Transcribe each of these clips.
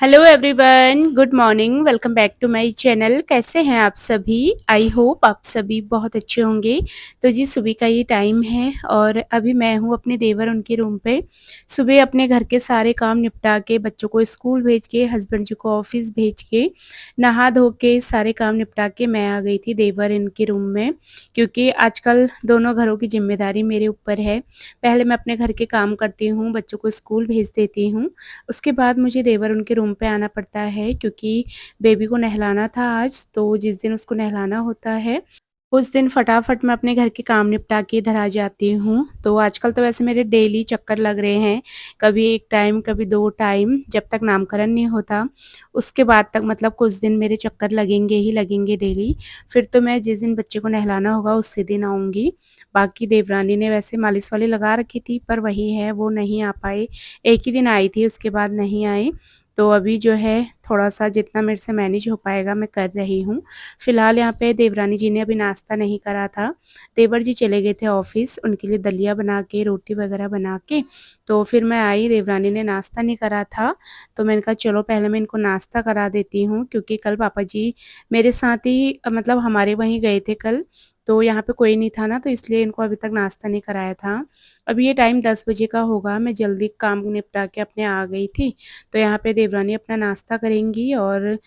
Hello everyone, good morning. Welcome back to my channel. कैसे हैं आप सभी? आई होप आप सभी बहुत अच्छे होंगे। तो जी सुबह का ये टाइम है और अभी मैं हूँ अपने देवर उनके रूम पे। सुबह अपने घर के सारे काम निपटा के, बच्चों को स्कूल भेज के, हस्बैंड जी को ऑफिस भेज के, नहा धो के सारे काम निपटा के मैं आ गई थी देवर इनके रूम में, क्योंकि आजकल दोनों घरों की जिम्मेदारी मेरे ऊपर है। पहले मैं अपने घर के काम करती हूँ, बच्चों को स्कूल भेज देती हूँ, उसके बाद मुझे देवर उनके रूम पे आना पड़ता है, क्योंकि बेबी को नहलाना था आज। तो जिस दिन उसको नहलाना होता है उस दिन फटाफट मैं अपने घर के काम निपटा के इधर आ जाती हूँ। तो आजकल तो वैसे मेरे डेली चक्कर लग रहे हैं, कभी 1 टाइम कभी 2 टाइम, जब तक नामकरण नहीं होता उसके बाद तक मतलब कुछ दिन मेरे चक्कर लगेंगे ही लगेंगे डेली। फिर तो मैं जिस दिन बच्चे को नहलाना होगा उसी दिन आऊँगी। बाकी देवरानी ने वैसे मालिश वाली लगा रखी थी, पर वही है वो नहीं आ पाए। एक ही दिन आई थी, उसके बाद नहीं आए। तो अभी जो है थोड़ा-सा जितना मेरे से मैनेज हो पाएगा मैं कर रही हूँ। फिलहाल यहाँ पे देवरानी जी ने अभी नाश्ता नहीं करा था। देवर जी चले गए थे ऑफ़िस, उनके लिए दलिया बना के, रोटी वग़ैरह बना के, तो फिर मैं आई, देवरानी ने नाश्ता नहीं करा था, तो मैंने कहा चलो पहले मैं इनको नाश्ता करा देती हूँ, क्योंकि कल पापा जी मेरे साथ ही मतलब हमारे वहीं गए थे कल, तो यहाँ पे कोई नहीं था ना, तो इसलिए इनको अभी तक नाश्ता नहीं कराया था। अभी ये टाइम 10 बजे का होगा, मैं जल्दी काम निपटा के अपने आ गई थी। तो यहाँ पे देवरानी अपना नाश्ता करेंगी और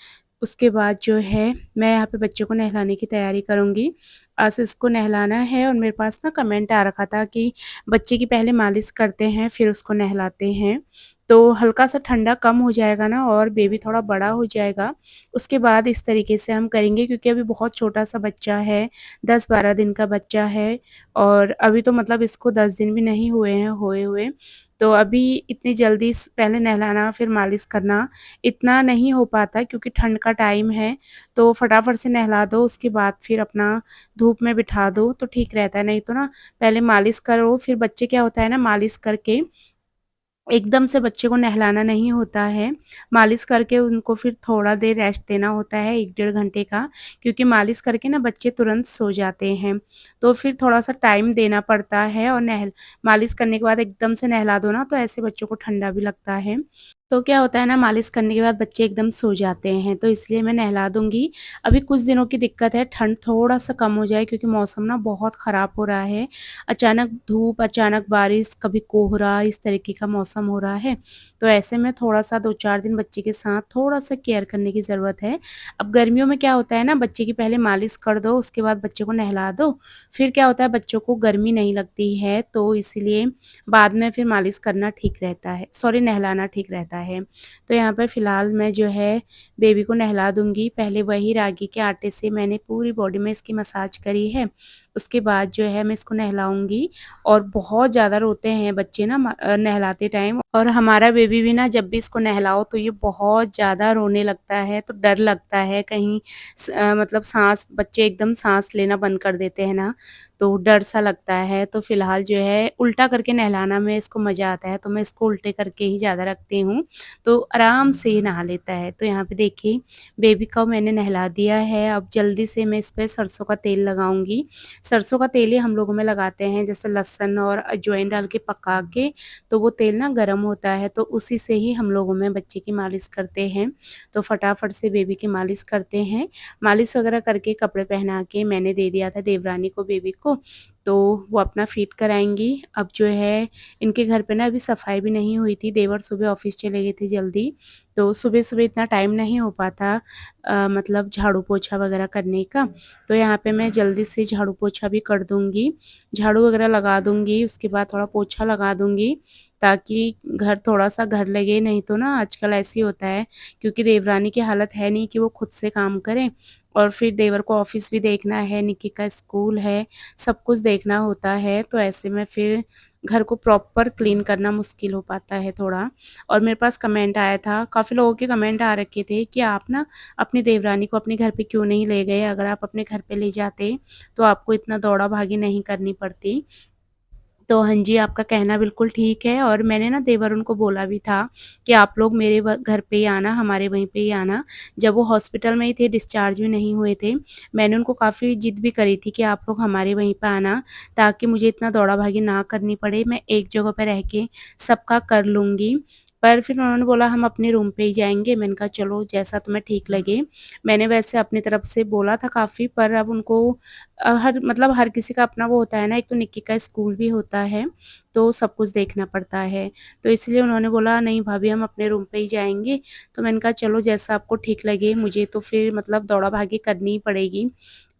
उसके बाद जो है मैं यहाँ पे बच्चे को नहलाने की तैयारी करूँगी। आज इसको नहलाना है और मेरे पास ना कमेंट आ रखा था कि बच्चे की पहले मालिश करते हैं फिर उसको नहलाते हैं। तो हल्का-सा ठंडा कम हो जाएगा ना और बेबी थोड़ा बड़ा हो जाएगा, उसके बाद इस तरीके से हम करेंगे, क्योंकि अभी बहुत छोटा-सा बच्चा है, 10-12 दिन का बच्चा है और अभी तो मतलब इसको 10 दिन भी नहीं हुए हैं होए हुए। तो अभी इतनी जल्दी पहले नहलाना फिर मालिश करना इतना नहीं हो पाता, क्योंकि ठंड का टाइम है, तो फटाफट से नहला दो, उसके बाद फिर अपना धूप में बिठा दो तो ठीक रहता है। नहीं तो ना पहले मालिश करो, फिर बच्चे क्या होता है ना, मालिश करके एकदम से बच्चे को नहलाना नहीं होता है, मालिश करके उनको फिर थोड़ा देर रेस्ट देना होता है 1 डेढ़ घंटे का, क्योंकि मालिश करके ना बच्चे तुरंत सो जाते हैं। तो फिर थोड़ा-सा टाइम देना पड़ता है और मालिश करने के बाद एकदम से नहला दो ना तो ऐसे बच्चों को ठंडा भी लगता है। तो क्या होता है ना, मालिश करने के बाद बच्चे एकदम सो जाते हैं, तो इसलिए मैं नहला दूँगी। अभी कुछ दिनों की दिक्कत है, ठंड थोड़ा-सा कम हो जाए, क्योंकि मौसम ना बहुत ख़राब हो रहा है। अचानक धूप, अचानक बारिश, कभी कोहरा, इस तरीके का मौसम हो रहा है। तो ऐसे में थोड़ा-सा 2-4 दिन बच्चे के साथ थोड़ा-सा केयर करने की ज़रूरत है। अब गर्मियों में क्या होता है ना, बच्चे की पहले मालिश कर दो, उसके बाद बच्चे को नहला दो, फिर क्या होता है बच्चों को गर्मी नहीं लगती है, तो इसीलिए बाद में फिर मालिश करना ठीक रहता है, सॉरी नहलाना ठीक रहता है। तो यहाँ पे फ़िलहाल मैं जो है बेबी को नहला दूँगी। पहले वही रागी के आटे से मैंने पूरी बॉडी में इसकी मसाज करी है, उसके बाद जो है मैं इसको नहलाऊँगी। और बहुत ज़्यादा रोते हैं बच्चे ना नहलाते टाइम, और हमारा बेबी भी ना जब भी इसको नहलाओ तो ये बहुत ज़्यादा रोने लगता है, तो डर लगता है कहीं मतलब साँस, बच्चे एकदम साँस लेना बंद कर देते हैं ना, तो डर सा लगता है। तो फ़िलहाल जो है उल्टा करके नहलाना में इसको मज़ा आता है, तो मैं इसको उल्टे करके ही ज़्यादा रखती हूँ, तो आराम से ये नहा लेता है। तो यहाँ पे देखिए बेबी को मैंने नहला दिया है, अब जल्दी से मैं इस पे सरसों का तेल लगाऊँगी। सरसों का तेल ही हम लोगों में लगाते हैं, जैसे लहसुन और अजवाइन डाल के पका के, तो वो तेल ना गरम होता है, तो उसी से ही हम लोगों में बच्चे की मालिश करते हैं। तो फटाफट से बेबी की मालिश करते हैं। मालिश वगैरह करके कपड़े पहना के मैंने दे दिया था देवरानी को बेबी को, तो वो अपना फ़ीड कराएँगी। अब जो है इनके घर पे ना अभी सफाई भी नहीं हुई थी, देवर सुबह ऑफ़िस चले गए थे जल्दी, तो सुबह-सुबह इतना टाइम नहीं हो पाता मतलब झाड़ू पोछा वगैरह करने का। तो यहाँ पे मैं जल्दी से झाड़ू पोछा भी कर दूँगी, झाड़ू वगैरह लगा दूँगी, उसके बाद थोड़ा पोछा लगा दूँगी, ताकि घर थोड़ा-सा घर लगे। नहीं तो ना आजकल ऐसे ही होता है, क्योंकि देवरानी की हालत है नहीं कि वो खुद से काम करें, और फिर देवर को ऑफ़िस भी देखना है, निक्की का स्कूल है, सब कुछ देखना होता है, तो ऐसे में फिर घर को प्रॉपर क्लीन करना मुश्किल हो पाता है थोड़ा। और मेरे पास कमेंट आया था, काफ़ी लोगों के कमेंट आ रखे थे कि आप ना अपनी देवरानी को अपने घर पे क्यों नहीं ले गए? अगर आप अपने घर पे ले जाते, तो आपको इतना दौड़ा-भागी नहीं करनी पड़ती। तो हाँ जी, आपका कहना बिल्कुल ठीक है, और मैंने ना देवर उनको बोला भी था कि आप लोग मेरे घर पे ही आना, हमारे वहीं पे ही आना। जब वो हॉस्पिटल में ही थे, डिस्चार्ज भी नहीं हुए थे, मैंने उनको काफ़ी ज़िद भी करी थी कि आप लोग हमारे वहीं पे आना, ताकि मुझे इतना दौड़ा-भागी ना करनी पड़े, मैं एक जगह पे रह के सबका कर लूँगी। पर फिर उन्होंने बोला हम अपने रूम पे ही जाएँगे। मैंने कहा चलो जैसा तुम्हें ठीक लगे। मैंने वैसे अपनी तरफ से बोला था काफ़ी, पर अब उनको हर मतलब हर किसी का अपना वो होता है ना, एक तो निक्की का स्कूल भी होता है, तो सब कुछ देखना पड़ता है। तो इसलिए उन्होंने बोला नहीं भाभी हम अपने रूम पे ही जाएँगे। तो मैंने कहा चलो जैसा आपको ठीक लगे, मुझे तो फिर मतलब दौड़ा-भागी करनी ही पड़ेगी।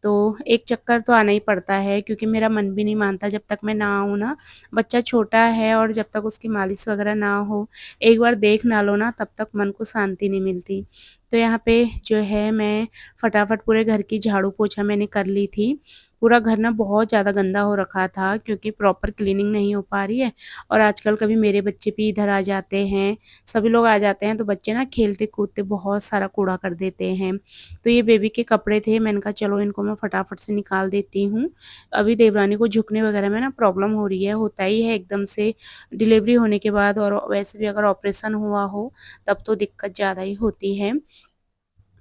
तो एक चक्कर तो आना ही पड़ता है, क्योंकि मेरा मन भी नहीं मानता जब तक मैं ना आऊँ ना। बच्चा छोटा है और जब तक उसकी मालिश वग़ैरह ना हो, एक बार देख ना लो ना, तब तक मन को शांति नहीं मिलती। तो यहाँ पे जो है मैं फटाफट पूरे घर की झाड़ू-पोछा मैंने कर ली थी। पूरा घर ना बहुत ज़्यादा गंदा हो रखा था, क्योंकि प्रॉपर क्लीनिंग नहीं हो पा रही है, और आजकल कभी मेरे बच्चे भी इधर आ जाते हैं, सभी लोग आ जाते हैं, तो बच्चे ना खेलते-कूदते बहुत सारा कूड़ा कर देते हैं। तो ये बेबी के कपड़े थे, मैंने कहा चलो इनको मैं फटाफट से निकाल देती हूँ। अभी देवरानी को झुकने वगैरह में ना प्रॉब्लम हो रही है, होता ही है एकदम से डिलीवरी होने के बाद, और वैसे भी अगर ऑपरेशन हुआ हो तब तो दिक्कत ज़्यादा ही होती है।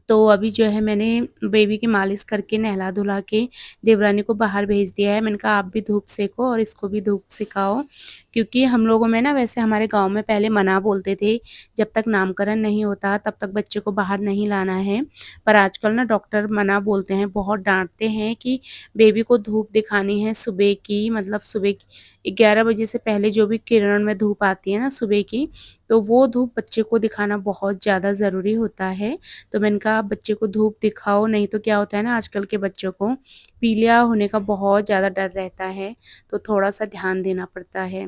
तो अभी जो है मैंने बेबी की मालिश करके नहला-धुला के देवरानी को बाहर भेज दिया है। मैंने कहा आप भी धूप सेको और इसको भी धूप सिकाओ, क्योंकि हम लोगों में ना वैसे हमारे गाँव में पहले मना बोलते थे, जब तक नामकरण नहीं होता तब तक बच्चे को बाहर नहीं लाना है। पर आजकल ना डॉक्टर मना बोलते हैं, बहुत डाँटते हैं कि बेबी को धूप दिखानी है सुबह की, मतलब सुबह की 11 बजे से पहले जो भी किरण में धूप आती है ना सुबह की, तो वो धूप बच्चे को दिखाना बहुत ज़्यादा ज़रूरी होता है। तो मैंने कहा आप बच्चे को धूप दिखाओ, नहीं तो क्या होता है ना आजकल के बच्चों को पीलिया होने का बहुत ज़्यादा डर रहता है, तो थोड़ा-सा ध्यान देना पड़ता है।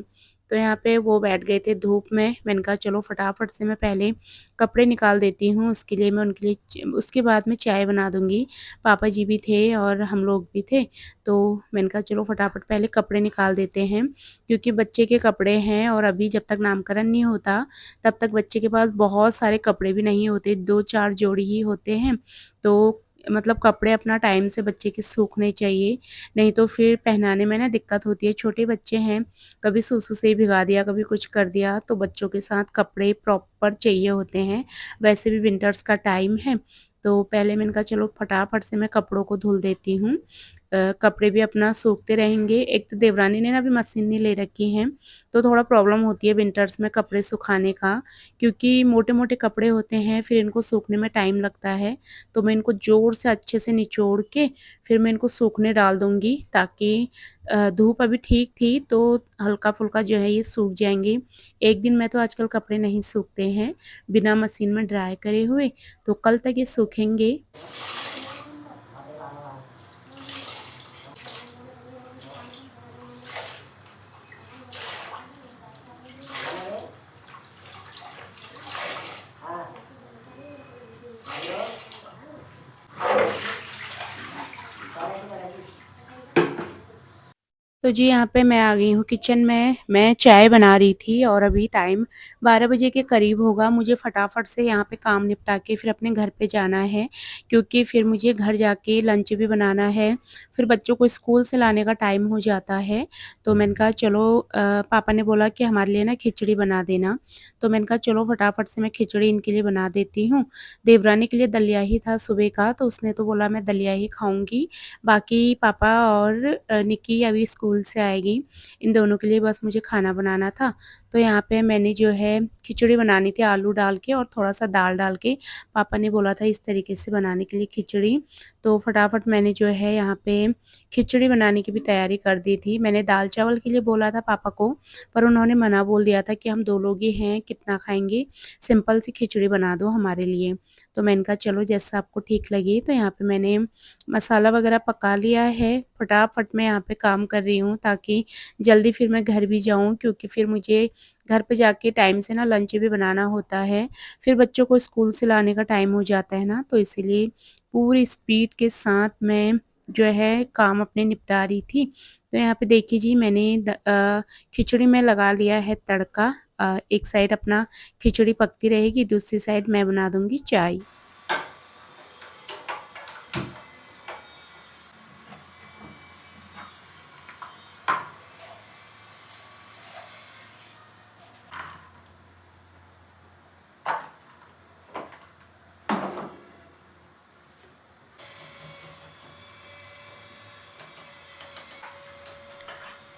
तो यहाँ पे वो बैठ गए थे धूप में, मैंने कहा चलो फटाफट से मैं पहले कपड़े निकाल देती हूँ, उसके लिए मैं उनके लिए उसके बाद में चाय बना दूँगी। पापा जी भी थे और हम लोग भी थे, तो मैंने कहा चलो फटाफट पहले कपड़े निकाल देते हैं, क्योंकि बच्चे के कपड़े हैं और अभी जब तक नामकरण नहीं होता तब तक बच्चे के पास बहुत सारे कपड़े भी नहीं होते, 2-4 जोड़ी ही होते हैं। तो मतलब कपड़े अपना टाइम से बच्चे के सूखने चाहिए, नहीं तो फिर पहनाने में ना दिक्कत होती है। छोटे बच्चे हैं, कभी सुसु से ही भिगा दिया, कभी कुछ कर दिया, तो बच्चों के साथ कपड़े प्रॉपर चाहिए होते हैं। वैसे भी विंटर्स का टाइम है, तो पहले मैंने कहा चलो फटाफट से मैं कपड़ों को धुल देती हूँ। कपड़े भी अपना सूखते रहेंगे। एक तो देवरानी ने ना अभी मशीन नहीं ले रखी है, तो थोड़ा प्रॉब्लम होती है विंटर्स में कपड़े सुखाने का, क्योंकि मोटे-मोटे कपड़े होते हैं, फिर इनको सूखने में टाइम लगता है। तो मैं इनको ज़ोर से अच्छे से निचोड़ के फिर मैं इनको सूखने डाल दूँगी, ताकि धूप अभी ठीक थी तो हल्का-फुल्का जो है ये सूख जाएँगे। एक दिन में तो आजकल कपड़े नहीं सूखते हैं, बिना मशीन में ड्राई करे हुए, तो कल तक ये सूखेंगे। तो जी, यहाँ पे मैं आ गई हूँ किचन में, मैं चाय बना रही थी और अभी टाइम 12 बजे के करीब होगा। मुझे फटाफट से यहाँ पे काम निपटा के फिर अपने घर पे जाना है, क्योंकि फिर मुझे घर जाके लंच भी बनाना है, फिर बच्चों को स्कूल से लाने का टाइम हो जाता है। तो मैंने कहा चलो पापा ने बोला कि हमारे लिए ना खिचड़ी बना देना, तो मैंने कहा चलो फटाफट से मैं खिचड़ी इनके लिए बना देती हूँ। देवरानी के लिए दलिया ही था सुबह का, तो उसने तो बोला मैं दलिया ही खाऊँगी। बाकी पापा और निक्की अभी स्कूल से आएगी, इन दोनों के लिए बस मुझे खाना बनाना था। तो यहाँ पे मैंने जो है खिचड़ी बनानी थी आलू डाल के और थोड़ा-सा दाल डाल के, पापा ने बोला था इस तरीके से बनाने के लिए खिचड़ी। तो फटाफट मैंने जो है यहाँ पे खिचड़ी बनाने की भी तैयारी कर दी थी। मैंने दाल-चावल के लिए बोला था पापा को, पर उन्होंने मना बोल दिया था कि हम 2 लोग ही हैं, कितना खाएँगे, सिंपल सी खिचड़ी बना दो हमारे लिए। तो मैंने कहा चलो जैसा आपको ठीक लगे। तो यहाँ पे मैंने मसाला वगैरह पका लिया है, फटाफट मैं यहाँ पे काम कर रही हूँ ताकि जल्दी फिर मैं घर भी जाऊँ, क्योंकि फिर मुझे घर पे जाके टाइम से ना लंच भी बनाना होता है। फिर बच्चों को स्कूल से लाने का टाइम हो जाता है ना, तो इसीलिए पूरी स्पीड के साथ मैं जो है काम अपने निपटा रही थी। तो यहाँ पे देखिए जी मैंने खिचड़ी में लगा लिया है तड़का। एक साइड अपना खिचड़ी पकती रहेगी, दूसरी साइड मैं बना दूँगी चाय।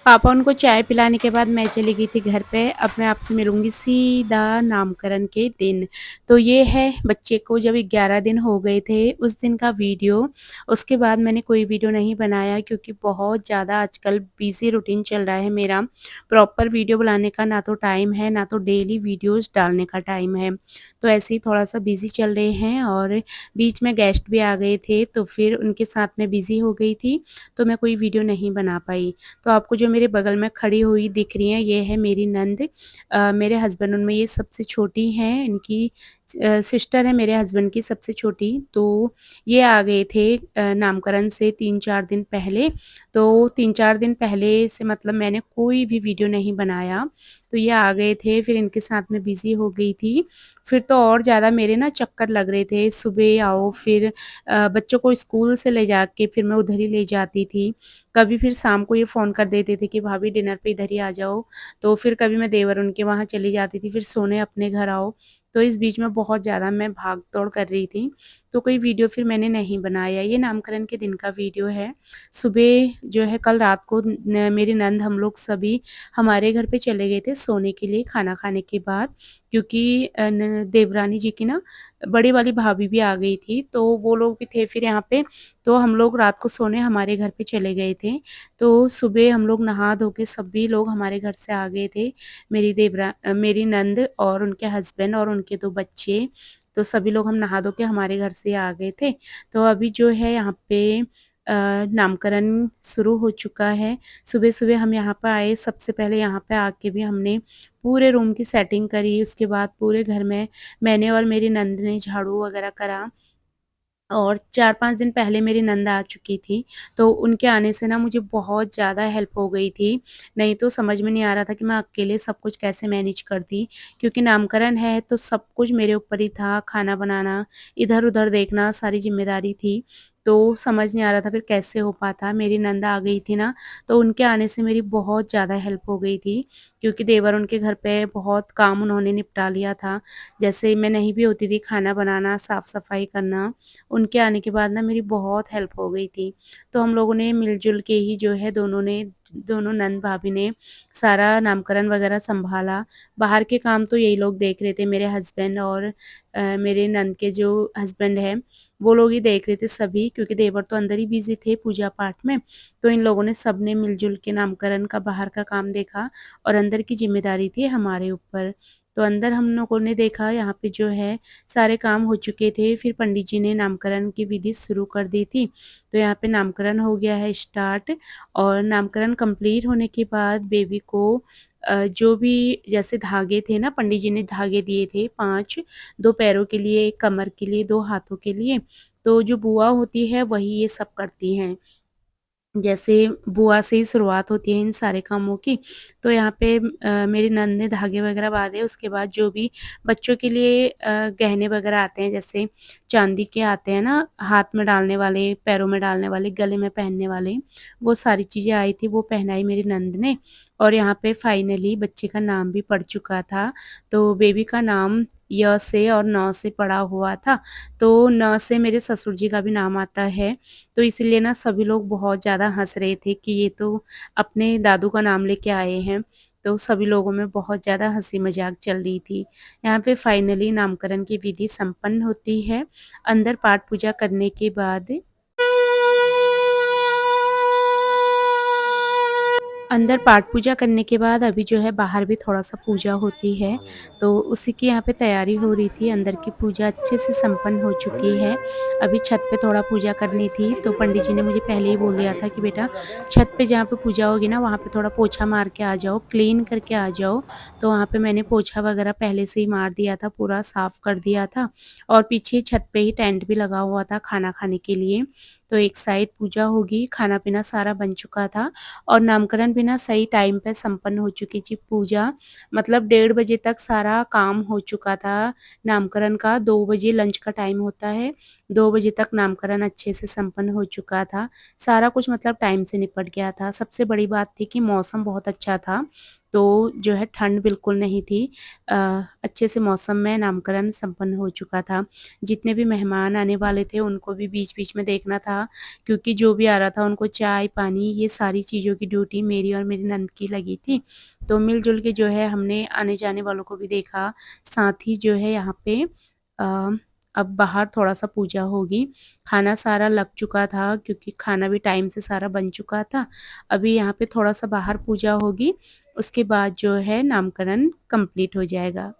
पापा उनको चाय पिलाने के बाद मैं चली गई थी घर पे। अब मैं आपसे मिलूँगी सीधा नामकरण के दिन। तो ये है बच्चे को जब 11 दिन हो गए थे उस दिन का वीडियो। उसके बाद मैंने कोई वीडियो नहीं बनाया क्योंकि बहुत ज़्यादा आजकल बिज़ी रूटीन चल रहा है मेरा। प्रॉपर वीडियो बनाने का ना तो टाइम है, ना तो डेली वीडियोज़ डालने का टाइम है। तो ऐसे ही थोड़ा-सा बिज़ी चल रहे हैं और बीच में गेस्ट भी आ गए थे तो फिर उनके साथ मैं बिज़ी हो गई थी, तो मैं कोई वीडियो नहीं बना पाई। तो आपको जो मेरे बगल में खड़ी हुई दिख रही हैं, ये है मेरी नंद। मेरे हस्बैंड उनमें ये सबसे छोटी हैं, इनकी सिस्टर है मेरे हस्बैंड की सबसे छोटी। तो ये आ गए थे नामकरण से 3-4 दिन पहले। तो 3-4 दिन पहले से मतलब मैंने कोई भी वीडियो नहीं बनाया। तो ये आ गए थे, फिर इनके साथ मैं बिज़ी हो गई थी। फिर तो और ज़्यादा मेरे ना चक्कर लग रहे थे, सुबह आओ फिर बच्चों को स्कूल से ले जाके फिर मैं उधर ही ले जाती थी। कभी फिर शाम को ये फ़ोन कर देते थे कि भाभी डिनर पे इधर ही आ जाओ, तो फिर कभी मैं देवर उनके वहाँ चली जाती थी, फिर सोने अपने घर आओ। तो इस बीच में बहुत ज़्यादा मैं भाग-दौड़ कर रही थी, तो कोई वीडियो फिर मैंने नहीं बनाया। ये नामकरण के दिन का वीडियो है। सुबह जो है कल रात को मेरी नंद हम लोग सभी हमारे घर पे चले गए थे सोने के लिए खाना खाने के बाद, क्योंकि न देवरानी जी की ना बड़ी वाली भाभी भी आ गई थी, तो वो लोग भी थे फिर यहाँ पे। तो हम लोग रात को सोने हमारे घर पे चले गए थे। तो सुबह हम लोग नहा धो के सभी लोग हमारे घर से आ गए थे। मेरी नंद और उनके हस्बैंड और उनके 2 बच्चे, तो सभी लोग हम नहा धो के हमारे घर से आ गए थे। तो अभी जो है यहाँ पे नामकरण शुरू हो चुका है। सुबह-सुबह हम यहाँ पे आए, सबसे पहले यहाँ पे आके भी हमने पूरे रूम की सेटिंग करी, उसके बाद पूरे घर में मैंने और मेरी नंद ने झाड़ू वगैरह करा। और 4-5 दिन पहले मेरी नंद आ चुकी थी, तो उनके आने से ना मुझे बहुत ज़्यादा हेल्प हो गई थी। नहीं तो समझ में नहीं आ रहा था कि मैं अकेले सब कुछ कैसे मैनेज करती, क्योंकि नामकरण है तो सब कुछ मेरे ऊपर ही था, खाना बनाना, इधर-उधर देखना, सारी ज़िम्मेदारी थी। तो समझ नहीं आ रहा था फिर कैसे हो पाता। मेरी नंद आ गई थी ना, तो उनके आने से मेरी बहुत ज़्यादा हेल्प हो गई थी, क्योंकि देवर उनके घर पे बहुत काम उन्होंने निपटा लिया था। जैसे मैं नहीं भी होती थी, खाना बनाना, साफ-सफाई करना, उनके आने के बाद ना मेरी बहुत हेल्प हो गई थी। तो हम लोगों ने मिल-जुल के ही जो है दोनों नंद-भाभी ने सारा नामकरण वगैरह सँभाला। बाहर के काम तो यही लोग देख रहे थे, मेरे हस्बैंड और मेरे नंद के जो हस्बैंड हैं, वो लोग ही देख रहे थे सभी, क्योंकि देवर तो अंदर ही बिज़ी थे पूजा-पाठ में। तो इन लोगों ने सबने मिल-जुल के नामकरण का बाहर का काम देखा और अंदर की ज़िम्मेदारी थी हमारे ऊपर। तो अंदर हम लोगों ने देखा, यहाँ पे जो है सारे काम हो चुके थे, फिर पंडित जी ने नामकरण की विधि शुरू कर दी थी। तो यहाँ पे नामकरण हो गया है स्टार्ट, और नामकरण कंप्लीट होने के बाद बेबी को जो भी जैसे धागे थे ना, पंडित जी ने धागे दिए थे 5, 2 पैरों के लिए, 1 कमर के लिए, 2 हाथों के लिए। तो जो बुआ होती है वही ये सब करती हैं। जैसे बुआ से ही शुरुआत होती है इन सारे कामों की। तो यहाँ पे मेरी नंद ने धागे वगैरह बाँधे, उसके बाद जो भी बच्चों के लिए गहने वगैरह आते हैं, जैसे चांदी के आते हैं ना, हाथ में डालने वाले, पैरों में डालने वाले, गले में पहनने वाले, वो सारी चीज़ें आई थी, वो पहनाई मेरी नंद ने। और यहाँ पे फाइनली बच्चे का नाम भी पड़ चुका था। तो बेबी का नाम य से और न से पड़ा हुआ था। तो न से मेरे ससुर जी का भी नाम आता है। तो इसलिए ना सभी लोग बहुत ज़्यादा हँस रहे थे कि ये तो अपने दादू का नाम लेके आए हैं। तो सभी लोगों में बहुत ज़्यादा हँसी-मज़ाक चल रही थी। यहाँ पे फाइनली नामकरण की विधि संपन्न होती है। अंदर पाठ पूजा करने के बाद अंदर पाठ पूजा करने के बाद अभी जो है बाहर भी थोड़ा-सा पूजा होती है, तो उसी की यहाँ पे तैयारी हो रही थी। अंदर की पूजा अच्छे से संपन्न हो चुकी है। अभी छत पे थोड़ा पूजा करनी थी, तो पंडित जी ने मुझे पहले ही बोल दिया था कि बेटा छत पे जहाँ पे पूजा होगी ना, वहाँ पे थोड़ा पोछा मार के आ जाओ, क्लीन करके आ जाओ। तो वहाँ पे मैंने पोछा वगैरह पहले से ही मार दिया था, पूरा साफ कर दिया था, और पीछे छत पे ही टेंट भी लगा हुआ था खाना खाने के लिए। तो एक साइड पूजा होगी, खाना-पीना सारा बन चुका था और नामकरण भी ना सही टाइम पे संपन्न हो चुकी थी पूजा। मतलब 1:30 बजे तक सारा काम हो चुका था नामकरण का। 2 बजे लंच का टाइम होता है, 2 बजे तक नामकरण अच्छे से संपन्न हो चुका था। सारा कुछ मतलब टाइम से निपट गया था। सबसे बड़ी बात थी कि मौसम बहुत अच्छा था। तो जो है ठंड बिल्कुल नहीं थी। अ, अच्छे से मौसम में नामकरण संपन्न हो चुका था। जितने भी मेहमान आने वाले थे उनको भी बीच-बीच में देखना था, क्योंकि जो भी आ रहा था उनको चाय, पानी ये सारी चीज़ों की ड्यूटी मेरी और मेरी नंद की लगी थी। तो मिल-जुल के जो है हमने आने-जाने वालों को भी देखा, साथ ही जो है यहाँ पे अ, अब बाहर थोड़ा-सा पूजा होगी। खाना सारा लग चुका था क्योंकि खाना भी टाइम से सारा बन चुका था। अभी यहाँ पे थोड़ा-सा बाहर पूजा होगी, उसके बाद जो है नामकरण कंप्लीट हो जाएगा।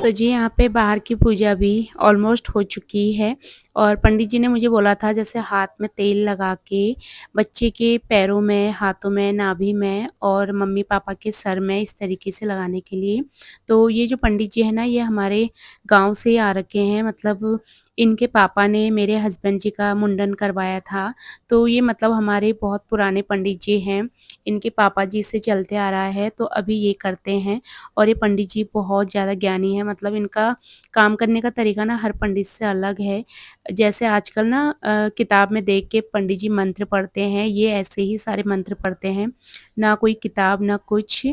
तो जी यहाँ पे बाहर की पूजा भी ऑलमोस्ट हो चुकी है और पंडित जी ने मुझे बोला था जैसे हाथ में तेल लगा के बच्चे के पैरों में, हाथों में, नाभि में और मम्मी-पापा के सर में इस तरीके से लगाने के लिए। तो ये जो पंडित जी हैं ना ये हमारे गाँव से ही आ रखे हैं, मतलब इनके पापा ने मेरे हस्बैंड जी का मुंडन करवाया था। तो ये मतलब हमारे बहुत पुराने पंडित जी हैं, इनके पापा जी से चलते आ रहा है तो अभी ये करते हैं। और ये पंडित जी बहुत ज़्यादा ज्ञानी हैं, मतलब इनका काम करने का तरीका ना हर पंडित से अलग है। जैसे आजकल ना किताब में देख के पंडित जी मंत्र पढ़ते हैं, ये ऐसे ही सारे मंत्र पढ़ते हैं, ना कोई किताब ना कुछ।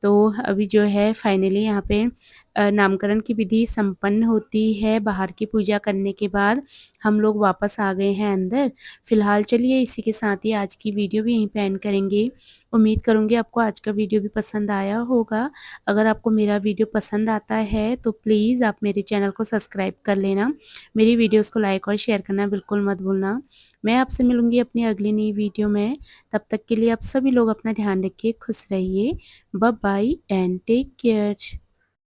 तो अभी जो है फाइनली यहाँ पे नामकरण की विधि संपन्न होती है, बाहर की पूजा करने के बाद हम लोग वापस आ गए हैं अंदर। फिलहाल चलिए इसी के साथ ही आज की वीडियो भी यहीं पे एंड करेंगे। उम्मीद करूँगी आपको आज का वीडियो भी पसंद आया होगा। अगर आपको मेरा वीडियो पसंद आता है तो प्लीज़ आप मेरे चैनल को सब्सक्राइब कर लेना। मेरी वीडियोज़ को लाइक और शेयर करना बिल्कुल मत भूलना। मैं आपसे मिलूँगी अपनी अगली नई वीडियो में। तब तक के लिए आप सभी लोग अपना ध्यान रखिए, खुश रहिए। Bye bye and take care.